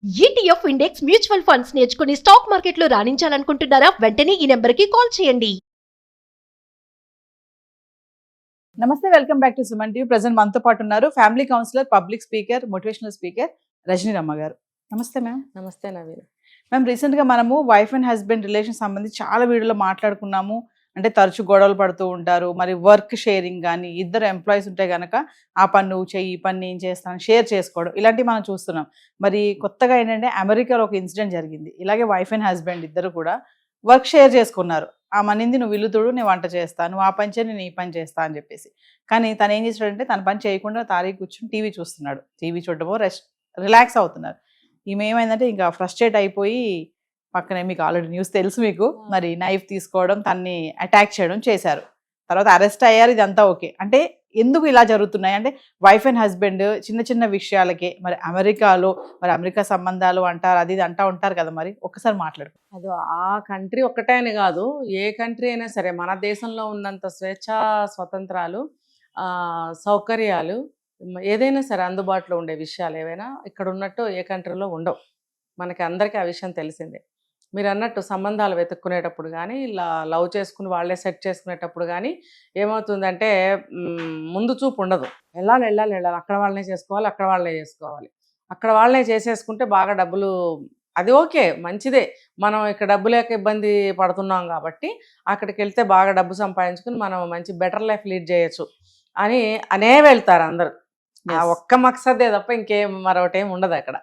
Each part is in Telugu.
ఈటీఎఫ్ ఇండెక్స్ మ్యూచువల్ ఫండ్స్ నేర్చుకుని స్టాక్ మార్కెట్లో రాణించాలనుకుంటున్నారా? వెంటనే ఈ నెంబర్కి కాల్ చేయండి. నమస్తే, welcome back to Suman TV. Present మనతో పాటు ఉన్నారు family counsellor, public speaker, motivational speaker Rajani Ramma garu. నమస్తే మ్యామ్. నమస్తే నవీన్. మ్యామ్, రీసెంట్గా మనము వైఫ్ అండ్ హస్బెండ్ రిలేషన్ సంబంధించి చాలా వీడియోలో మాట్లాడుకున్నాము. అంటే తరచు గొడవలు పడుతూ ఉంటారు, మరి వర్క్ షేరింగ్ కానీ, ఇద్దరు ఎంప్లాయీస్ ఉంటే కనుక ఆ పని నువ్వు చెయ్యి, ఈ పని నేను చేస్తాను, షేర్ చేసుకోవడం, ఇలాంటివి మనం చూస్తున్నాం. మరి కొత్తగా ఏంటంటే అమెరికాలో ఒక ఇన్సిడెంట్ జరిగింది. ఇలాగే వైఫ్ అండ్ హస్బెండ్ ఇద్దరు కూడా వర్క్ షేర్ చేసుకున్నారు. ఆ మనింది నువ్వు ఇల్లు తుడు, నేను వంట చేస్తాను, నువ్వు ఆ పని చేయి, నేను ఈ పని చేస్తా అని చెప్పేసి. కానీ తను ఏం చేస్తాడంటే తన పని చేయకుండా తారీ కూర్చొని టీవీ చూస్తున్నాడు. టీవీ చూడటమో రిలాక్స్ అవుతున్నారు. ఈమె ఏమైందంటే ఇంకా ఫ్రస్ట్రేట్ అయిపోయి పక్కనే, మీకు ఆల్రెడీ న్యూస్ తెలుసు మీకు, మరి నైఫ్ తీసుకోవడం, తన్ని అటాక్ చేయడం చేశారు. తర్వాత అరెస్ట్ అయ్యారు. ఇదంతా ఓకే. అంటే ఎందుకు ఇలా జరుగుతున్నాయి అంటే వైఫ్ అండ్ హస్బెండ్ చిన్న చిన్న విషయాలకే, మరి అమెరికాలో మరి అమెరికా సంబంధాలు అంటారు, అది ఇది అంటా ఉంటారు కదా, మరి ఒక్కసారి మాట్లాడు. అది ఆ కంట్రీ ఒక్కటే అని కాదు, ఏ కంట్రీ అయినా సరే మన దేశంలో ఉన్నంత స్వేచ్ఛ, స్వతంత్రాలు, సౌకర్యాలు, ఏదైనా సరే అందుబాటులో ఉండే విషయాలు ఏవైనా ఇక్కడ ఉన్నట్టు ఏ కంట్రీలో ఉండవు. మనకి అందరికీ ఆ విషయం తెలిసిందే. మీరు అన్నట్టు సంబంధాలు వెతుక్కునేటప్పుడు కానీ, లవ్ చేసుకుని వాళ్ళే సెట్ చేసుకునేటప్పుడు కానీ ఏమవుతుందంటే ముందు చూపు ఉండదు. వెళ్ళాలి, అక్కడ వాళ్ళనే చేసుకోవాలి, అక్కడ వాళ్ళనే చేసేసుకుంటే బాగా డబ్బులు, అది ఓకే, మంచిదే. మనం ఇక్కడ డబ్బు లేక ఇబ్బంది పడుతున్నాం కాబట్టి అక్కడికి వెళ్తే బాగా డబ్బు సంపాదించుకుని మనం మంచి బెటర్ లైఫ్ లీడ్ చేయొచ్చు అనే వెళ్తారు అందరూ. ఆ ఒక్క మక్సదే తప్ప ఇంకేం మరొకటేం ఉండదు అక్కడ.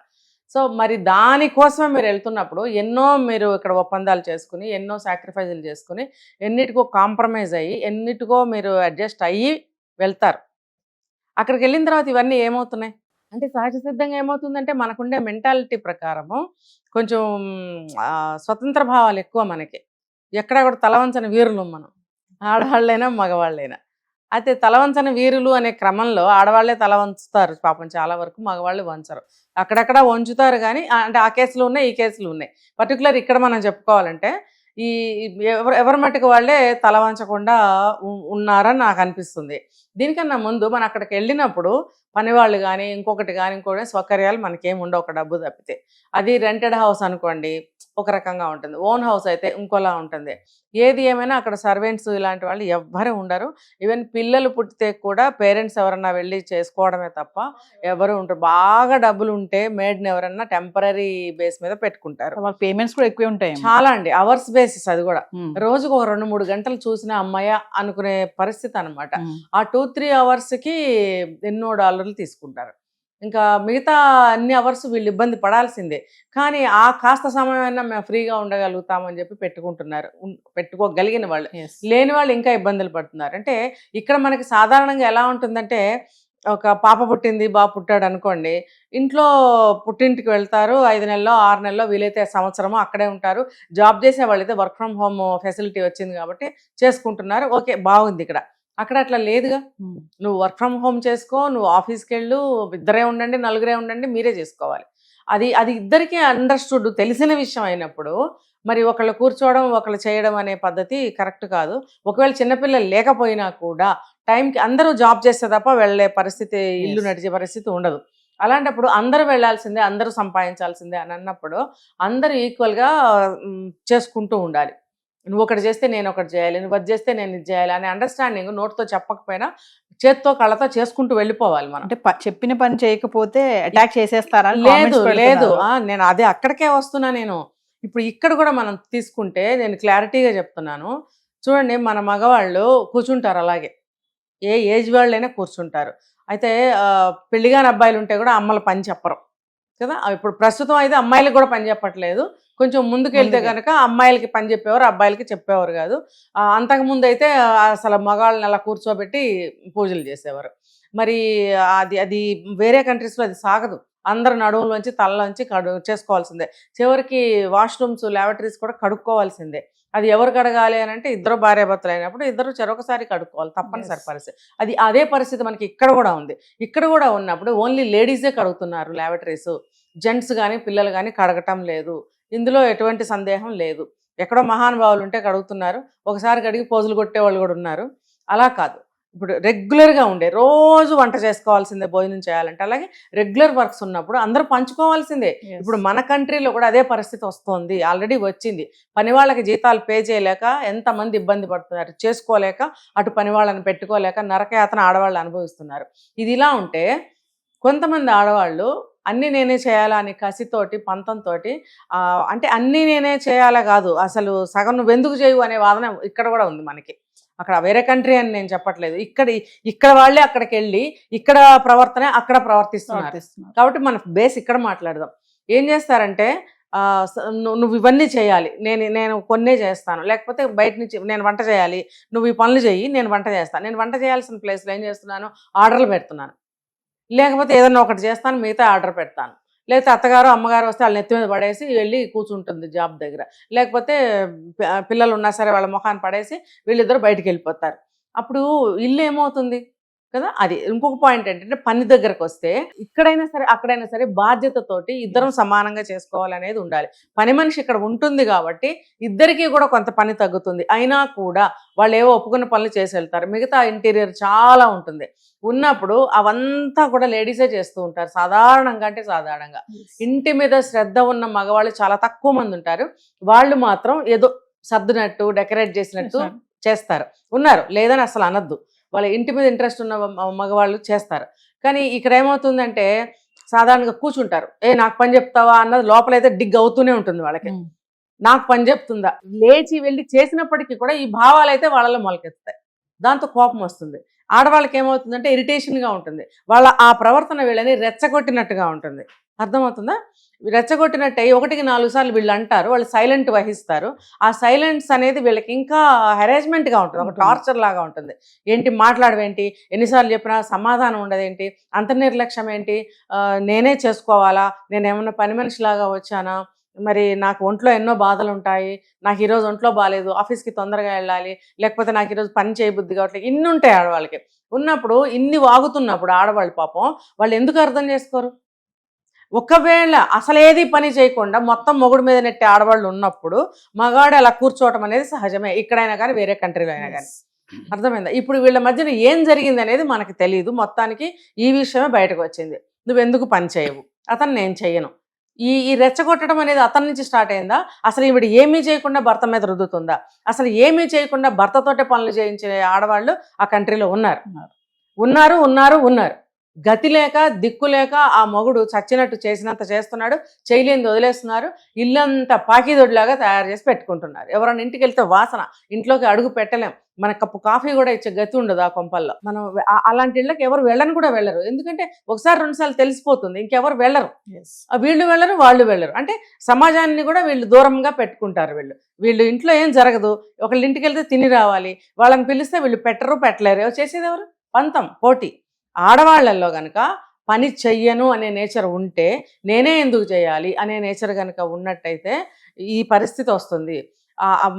సో మరి దానికోసమే మీరు వెళ్తున్నప్పుడు ఎన్నో మీరు ఇక్కడ ఒప్పందాలు చేసుకుని, ఎన్నో సాక్రిఫైజులు చేసుకుని, ఎన్నిటికో కాంప్రమైజ్ అయ్యి, ఎన్నిటికో మీరు అడ్జస్ట్ అయ్యి వెళ్తారు. అక్కడికి వెళ్ళిన తర్వాత ఇవన్నీ ఏమవుతున్నాయి అంటే సహజ సిద్ధంగా ఏమవుతుందంటే మనకుండే మెంటాలిటీ ప్రకారము కొంచెం స్వతంత్ర భావాలు ఎక్కువ మనకి. ఎక్కడ కూడా తలవంచని వీరులు మనం, ఆడవాళ్ళైనా మగవాళ్ళైనా. అయితే తలవంచని వీరులు అనే క్రమంలో ఆడవాళ్లే తల వంచుతారు పాపం, చాలా వరకు మగవాళ్ళు వంచరు. అక్కడక్కడ వంచుతారు కానీ, అంటే ఆ కేసులు ఉన్నాయి, ఈ కేసులు ఉన్నాయి. పర్టికులర్ ఇక్కడ మనం చెప్పుకోవాలంటే ఈ ఎవరి మట్టుకు వాళ్ళే తల వంచకుండా ఉన్నారని నాకు అనిపిస్తుంది. దీనికన్నా ముందు మనం అక్కడికి వెళ్ళినప్పుడు పనివాళ్ళు కానీ, ఇంకొకటి సౌకర్యాలు మనకేం ఉండవు ఒక డబ్బు తప్పితే. అది రెంటెడ్ హౌస్ అనుకోండి ఒక రకంగా ఉంటుంది, ఓన్ హౌస్ అయితే ఇంకోలా ఉంటుంది. ఏది ఏమైనా అక్కడ సర్వెంట్స్ ఇలాంటి వాళ్ళు ఎవ్వరూ ఉండరు. ఈవెన్ పిల్లలు పుట్టితే కూడా పేరెంట్స్ ఎవరన్నా వెళ్ళి చేసుకోవడమే తప్ప ఎవరు ఉంటారు. బాగా డబ్బులు ఉంటే మేడ్ని ఎవరన్నా టెంపరీ బేస్ మీద పెట్టుకుంటారు. వాళ్ళ పేమెంట్స్ కూడా ఎక్కువ ఉంటాయి, చాలా అండి, అవర్స్ బేసిస్. అది కూడా రోజుకు ఒక 2-3 గంటలు చూసిన అమ్మాయ అనుకునే పరిస్థితి అనమాట. ఆ 2-3 అవర్స్కి ఎన్నో డాలర్లు తీసుకుంటారు. ఇంకా మిగతా అన్ని అవర్స్ వీళ్ళు ఇబ్బంది పడాల్సిందే. కానీ ఆ కాస్త సమయమైనా మేము ఫ్రీగా ఉండగలుగుతామని చెప్పి పెట్టుకోగలిగిన వాళ్ళు, లేని వాళ్ళు ఇంకా ఇబ్బందులు పడుతున్నారు. అంటే ఇక్కడ మనకి సాధారణంగా ఎలా ఉంటుందంటే, ఒక పాప పుట్టింది, బాబు పుట్టాడు అనుకోండి, ఇంట్లో పుట్టింటికి వెళ్తారు, 5 నెలలో 6 నెలలో, వీలైతే సంవత్సరము అక్కడే ఉంటారు. జాబ్ చేసే వాళ్ళైతే వర్క్ ఫ్రమ్ హోమ్ ఫెసిలిటీ వచ్చింది కాబట్టి చేసుకుంటున్నారు, ఓకే, బాగుంది. అక్కడ అట్లా లేదుగా. నువ్వు వర్క్ ఫ్రమ్ హోమ్ చేసుకో, నువ్వు ఆఫీస్కి వెళ్ళు, ఇద్దరే ఉండండి, నలుగురే ఉండండి, మీరే చేసుకోవాలి. అది ఇద్దరికీ అండర్స్టూడ్, తెలిసిన విషయం అయినప్పుడు మరి ఒకళ్ళు కూర్చోవడం, ఒకళ్ళు చేయడం అనే పద్ధతి కరెక్ట్ కాదు. ఒకవేళ చిన్నపిల్లలు లేకపోయినా కూడా టైంకి అందరూ జాబ్ చేస్తే తప్ప వెళ్ళే పరిస్థితి, ఇల్లు నడిచే పరిస్థితి ఉండదు. అలాంటప్పుడు అందరూ వెళ్ళాల్సిందే, అందరూ సంపాదించాల్సిందే అని అన్నప్పుడు అందరూ ఈక్వల్గా చేసుకుంటూ ఉండాలి. నువ్వు ఒకటి చేస్తే నేను ఒకటి చేయాలి, నువ్వు అది చేస్తే నేను ఇది చేయాలి అనే అండర్స్టాండింగ్ నోటితో చెప్పకపోయినా చేత్తో కళ్ళతో చేసుకుంటూ వెళ్ళిపోవాలి మనం. అంటే చెప్పిన పని చేయకపోతే అటాక్ చేసేస్తారా? లేదు, నేను అదే అక్కడికే వస్తున్నా. నేను ఇప్పుడు ఇక్కడ కూడా మనం తీసుకుంటే నేను క్లారిటీగా చెప్తున్నాను. చూడండి, మన మగవాళ్ళు కూర్చుంటారు అలాగే, ఏ ఏజ్ వాళ్ళైనా కూర్చుంటారు. అయితే పెళ్లిగాని అబ్బాయిలు ఉంటే కూడా అమ్మలు పని చెప్పరు కదా. ఇప్పుడు ప్రస్తుతం అయితే అమ్మాయిలకు కూడా పని చెప్పట్లేదు. కొంచెం ముందుకు వెళ్తే కనుక అమ్మాయిలకి పని చెప్పేవారు, అబ్బాయిలకి చెప్పేవారు కాదు. అంతకుముందు అయితే అసలు మగవాళ్ళని అలా కూర్చోబెట్టి పూజలు చేసేవారు. మరి అది వేరే కంట్రీస్లో అది సాగదు. అందరు నడుములోంచి తలలోంచి చేసుకోవాల్సిందే. చివరికి వాష్రూమ్స్, ల్యాబరేటరీస్ కూడా కడుక్కోవాల్సిందే. అది ఎవరు కడగాలి అని అంటే ఇద్దరు భార్యాభర్తలు అయినప్పుడు ఇద్దరు చెరొకసారి కడుక్కోవాలి, తప్పనిసరి పరిస్థితి. అదే పరిస్థితి మనకి ఇక్కడ కూడా ఉంది. ఇక్కడ కూడా ఉన్నప్పుడు ఓన్లీ లేడీసే కడుగుతున్నారు ల్యాబరేటరీస్, జెంట్స్ కానీ పిల్లలు కానీ కడగటం లేదు. ఇందులో ఎటువంటి సందేహం లేదు. ఎక్కడో మహానుభావులు ఉంటే కడుగుతున్నారు, ఒకసారి కడిగి పోజులు కొట్టేవాళ్ళు కూడా ఉన్నారు. అలా కాదు, ఇప్పుడు రెగ్యులర్గా ఉండే రోజు వంట చేసుకోవాల్సిందే భోజనం చేయాలంటే, అలాగే రెగ్యులర్ వర్క్స్ ఉన్నప్పుడు అందరూ పంచుకోవాల్సిందే. ఇప్పుడు మన కంట్రీలో కూడా అదే పరిస్థితి వస్తుంది, ఆల్రెడీ వచ్చింది. పని వాళ్ళకి జీతాలు పే చేయలేక ఎంతమంది ఇబ్బంది పడుతున్నారు, చేసుకోలేక అటు పని వాళ్ళని పెట్టుకోలేక నరకయాతన ఆడవాళ్ళు అనుభవిస్తున్నారు. ఇది ఇలా ఉంటే కొంతమంది ఆడవాళ్ళు అన్నీ నేనే చేయాలా అని కసితోటి పంతంతోటి అంటే అన్నీ నేనే చేయాలా కాదు, అసలు సగం నువ్వు ఎందుకు చేయవు అనే వాదన ఇక్కడ కూడా ఉంది మనకి. అక్కడ వేరే కంట్రీ అని నేను చెప్పట్లేదు, ఇక్కడ వాళ్ళే అక్కడికి వెళ్ళి ఇక్కడ ప్రవర్తన అక్కడ ప్రవర్తిస్తున్నారు. కాబట్టి మన బేస్ ఇక్కడ మాట్లాడదాం. ఏం చేస్తారంటే నువ్వు ఇవన్నీ చేయాలి, నేను కొన్నే చేస్తాను, లేకపోతే బయట నుంచి నేను వంట చేయాలి, నువ్వు ఈ పనులు చేయి, నేను వంట చేస్తాను. నేను వంట చేయాల్సిన ప్లేస్లో ఏం చేస్తున్నాను, ఆర్డర్లు పెడుతున్నాను. లేకపోతే ఏదన్నా ఒకటి చేస్తాను, మిగతా ఆర్డర్ పెడతాను. లేకపోతే అత్తగారు అమ్మగారు వస్తే వాళ్ళని నెత్తి మీద పడేసి వెళ్ళి కూర్చుంటుంది జాబ్ దగ్గర. లేకపోతే పిల్లలు ఉన్నా సరే వాళ్ళ ముఖాన్ని పడేసి వీళ్ళిద్దరూ బయటికి వెళ్ళిపోతారు. అప్పుడు ఇల్లు ఏమవుతుంది కదా. అది ఇంకొక పాయింట్ ఏంటంటే, పని దగ్గరకు వస్తే ఇక్కడైనా సరే అక్కడైనా సరే బాధ్యతతోటి ఇద్దరం సమానంగా చేసుకోవాలనేది ఉండాలి. పని మనిషి ఇక్కడ ఉంటుంది కాబట్టి ఇద్దరికీ కూడా కొంత పని తగ్గుతుంది. అయినా కూడా వాళ్ళు ఏవో ఒప్పుకున్న పనులు చేసి వెళ్తారు, మిగతా ఇంటీరియర్ చాలా ఉంటుంది. ఉన్నప్పుడు అవంతా కూడా లేడీసే చేస్తూ ఉంటారు సాధారణంగా. అంటే సాధారణంగా ఇంటి మీద శ్రద్ధ ఉన్న మగవాళ్ళు చాలా తక్కువ మంది ఉంటారు. వాళ్ళు మాత్రం ఏదో సర్దునట్టు డెకరేట్ చేసినట్టు చేస్తారు, ఉన్నారు, లేదని అసలు అనద్దు. వాళ్ళ ఇంటి మీద ఇంట్రెస్ట్ ఉన్న మగవాళ్ళు చేస్తారు. కానీ ఇక్కడ ఏమవుతుందంటే సాధారణంగా కూర్చుంటారు, నాకు పని చెప్తావా అన్నది లోపలైతే డిగ్ అవుతూనే ఉంటుంది వాళ్ళకి. నాకు పని చెప్తుందా, లేచి వెళ్ళి చేసినప్పటికీ కూడా ఈ భావాలు అయితే వాళ్ళలో మొలకెత్తాయి. దాంతో కోపం వస్తుంది. ఆడవాళ్ళకి ఏమవుతుందంటే ఇరిటేషన్గా ఉంటుంది, వాళ్ళ ఆ ప్రవర్తన వీళ్ళని రెచ్చగొట్టినట్టుగా ఉంటుంది. అర్థమవుతుందా? రెచ్చగొట్టినట్టు 1-4 సార్లు వీళ్ళు అంటారు, వాళ్ళు సైలెంట్ వహిస్తారు. ఆ సైలెన్స్ అనేది వీళ్ళకి ఇంకా హెరాస్మెంట్గా ఉంటుంది, ఒక టార్చర్ లాగా ఉంటుంది. ఏంటి మాట్లాడవేంటి, ఎన్నిసార్లు చెప్పినా సమాధానం ఉండదేంటి, అంత నిర్లక్ష్యం ఏంటి, నేనే చేసుకోవాలా, నేనేమన్నా పని మనిషిలాగా వచ్చానా, మరి నాకు ఒంట్లో ఎన్నో బాధలు ఉంటాయి, నాకు ఈరోజు ఒంట్లో బాగాలేదు, ఆఫీస్కి తొందరగా వెళ్ళాలి, లేకపోతే నాకు ఈరోజు పని చేయబుద్ధి కావట్లేదు, ఇన్ని ఉంటాయి ఆడవాళ్ళకి. ఉన్నప్పుడు ఇన్ని వాగుతున్నప్పుడు ఆడవాళ్ళు పాపం వాళ్ళు ఎందుకు అర్థం చేసుకోరు? ఒకవేళ అసలేది పని చేయకుండా మొత్తం మొగుడు మీద నెట్టే ఆడవాళ్ళు ఉన్నప్పుడు మగాడు అలా కూర్చోవటం అనేది సహజమే, ఇక్కడైనా కానీ వేరే కంట్రీలో అయినా కానీ. అర్థమైందా? ఇప్పుడు వీళ్ళ మధ్యన ఏం జరిగింది అనేది మనకు తెలియదు. మొత్తానికి ఈ విషయమే బయటకు వచ్చింది. నువ్వెందుకు పని చేయవు, అతను నేను చెయ్యను. ఈ రెచ్చగొట్టడం అనేది అతని నుంచి స్టార్ట్ అయిందా? అసలు ఈవిడ ఏమీ చేయకుండా భర్త మీద రుద్దుతుందా? అసలు ఏమీ చేయకుండా భర్తతోటే పనులు చేయించే ఆడవాళ్ళు ఆ కంట్రీలో ఉన్నారు. గతి లేక దిక్కు లేక ఆ మొగుడు చచ్చినట్టు చేసినంత చేస్తున్నాడు, చేయలేని వదిలేస్తున్నారు. ఇల్లంతా పాకిదొడిలాగా తయారు చేసి పెట్టుకుంటున్నారు. ఎవరైనా ఇంటికి వెళ్తే వాసన, ఇంట్లోకి అడుగు పెట్టలేం, మన కప్పు కాఫీ కూడా ఇచ్చే గతి ఉండదు ఆ కొంపల్లో. మనం అలాంటి ఇళ్ళకి ఎవరు వెళ్ళను కూడా వెళ్ళరు, ఎందుకంటే 1-2 సార్లు తెలిసిపోతుంది, ఇంకెవరు వెళ్ళరు. వీళ్ళు వెళ్ళరు, వాళ్ళు వెళ్ళరు. అంటే సమాజాన్ని కూడా వీళ్ళు దూరంగా పెట్టుకుంటారు. వీళ్ళు ఇంట్లో ఏం జరగదు, ఒకళ్ళ ఇంటికి వెళ్తే తిని రావాలి, వాళ్ళని పిలిస్తే వీళ్ళు పెట్టలేరు. చేసేది ఎవరు? పంతం, పోటీ. ఆడవాళ్లలో కనుక పని చెయ్యను అనే నేచర్ ఉంటే, నేనే ఎందుకు చేయాలి అనే నేచర్ కనుక ఉన్నట్టయితే ఈ పరిస్థితి వస్తుంది.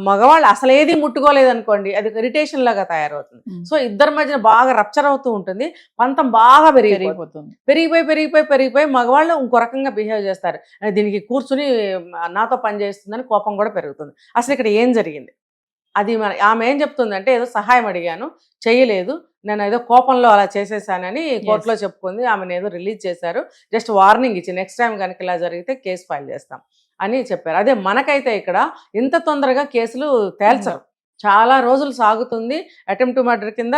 మగవాళ్ళు అసలు ఏది ముట్టుకోలేదనుకోండి, అది ఇరిటేషన్ లాగా తయారవుతుంది. సో ఇద్దరి మధ్యన బాగా రప్చర్ అవుతూ ఉంటుంది, పంతం బాగా పెరిగిపోయి మగవాళ్ళు ఇంకో రకంగా బిహేవ్ చేస్తారు. దీనికి కూర్చుని నాతో పని చేస్తుందని కోపం కూడా పెరుగుతుంది. అసలు ఇక్కడ ఏం జరిగింది అది ఆమె ఏం చెప్తుందంటే, ఏదో సహాయం అడిగాను, చేయలేదు, నేను ఏదో కోపంలో అలా చేసేసానని కోర్టులో చెప్పుకుంది. ఆమెను ఏదో రిలీజ్ చేశారు, జస్ట్ వార్నింగ్ ఇచ్చి నెక్స్ట్ టైం కనుక ఇలా జరిగితే కేసు ఫైల్ చేస్తాం అని చెప్పారు. అదే మనకైతే ఇక్కడ ఇంత తొందరగా కేసులు తేల్చరు, చాలా రోజులు సాగుతుంది. అటెంప్ట్ టు మర్డర్ కింద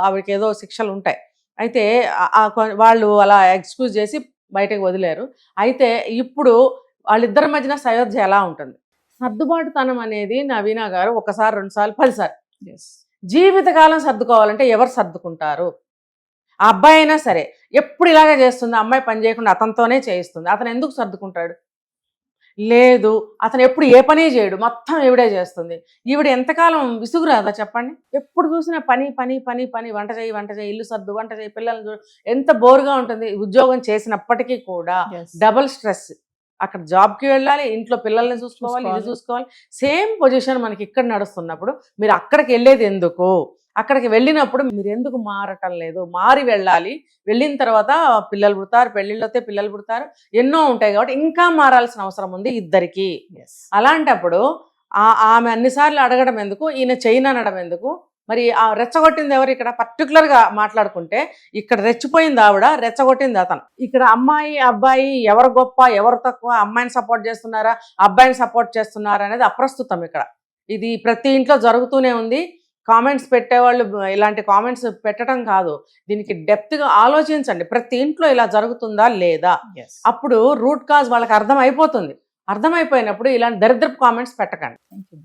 ఆవిడకి ఏదో శిక్షలు ఉంటాయి. అయితే వాళ్ళు అలా ఎక్స్క్యూజ్ చేసి బయటకు వదిలేరు. అయితే ఇప్పుడు వాళ్ళిద్దరి మధ్యన సయోధ్య ఎలా ఉంటుంది? సర్దుబాటుతనం అనేది నవీనా గారు 1 2 సార్లు 10 సార్లు జీవితకాలం సర్దుకోవాలంటే ఎవరు సర్దుకుంటారు? ఆ అబ్బాయి అయినా సరే ఎప్పుడు ఇలాగే చేస్తుంది, అమ్మాయి పని చేయకుండా అతనితోనే చేయిస్తుంది, అతను ఎందుకు సర్దుకుంటాడు? లేదు, అతను ఎప్పుడు ఏ పని చేయడు, మొత్తం ఈవిడే చేస్తుంది. ఈవిడ ఎంతకాలం విసుగురాదా చెప్పండి? ఎప్పుడు చూసినా పని పని పని పని, వంట చేయి, ఇల్లు సర్దు, వంట చేయి, పిల్లల్ని చూడు, ఎంత బోర్గా ఉంటుంది. ఉద్యోగం చేసినప్పటికీ కూడా డబల్ స్ట్రెస్. అక్కడ జాబ్కి వెళ్ళాలి, ఇంట్లో పిల్లల్ని చూసుకోవాలి, ఇది చూసుకోవాలి. సేమ్ పొజిషన్ మనకి ఇక్కడ నడుస్తున్నప్పుడు మీరు అక్కడికి వెళ్ళేది ఎందుకు? అక్కడికి వెళ్ళినప్పుడు మీరు ఎందుకు మారటం లేదు? మారి వెళ్ళాలి. వెళ్ళిన తర్వాత పిల్లలు పుడతారు, పెళ్ళిళ్ళు అయితే పిల్లలు పుడతారు, ఎన్నో ఉంటాయి. కాబట్టి ఇంకా మారాల్సిన అవసరం ఉంది ఇద్దరికి. అలాంటప్పుడు ఆమె అన్నిసార్లు అడగడం ఎందుకు, ఈయన చేయను అనడం ఎందుకు? మరి ఆ రెచ్చగొట్టింది ఎవరు? ఇక్కడ పర్టికులర్ గా మాట్లాడుకుంటే ఇక్కడ రెచ్చిపోయింది ఆవిడ, రెచ్చగొట్టింది అతను. ఇక్కడ అమ్మాయి అబ్బాయి ఎవరు గొప్ప ఎవరు తక్కువ, అమ్మాయిని సపోర్ట్ చేస్తున్నారా అబ్బాయిని సపోర్ట్ చేస్తున్నారా అనేది అప్రస్తుతం ఇక్కడ. ఇది ప్రతి ఇంట్లో జరుగుతూనే ఉంది. కామెంట్స్ పెట్టేవాళ్ళు ఇలాంటి కామెంట్స్ పెట్టడం కాదు, దీనికి డెప్త్గా ఆలోచించండి. ప్రతి ఇంట్లో ఇలా జరుగుతుందా లేదా, అప్పుడు రూట్ కాజ్ వాళ్ళకి అర్థమైపోతుంది. అర్థమైపోయినప్పుడు ఇలాంటి దరిద్రపు కామెంట్స్ పెట్టకండి. Thank you.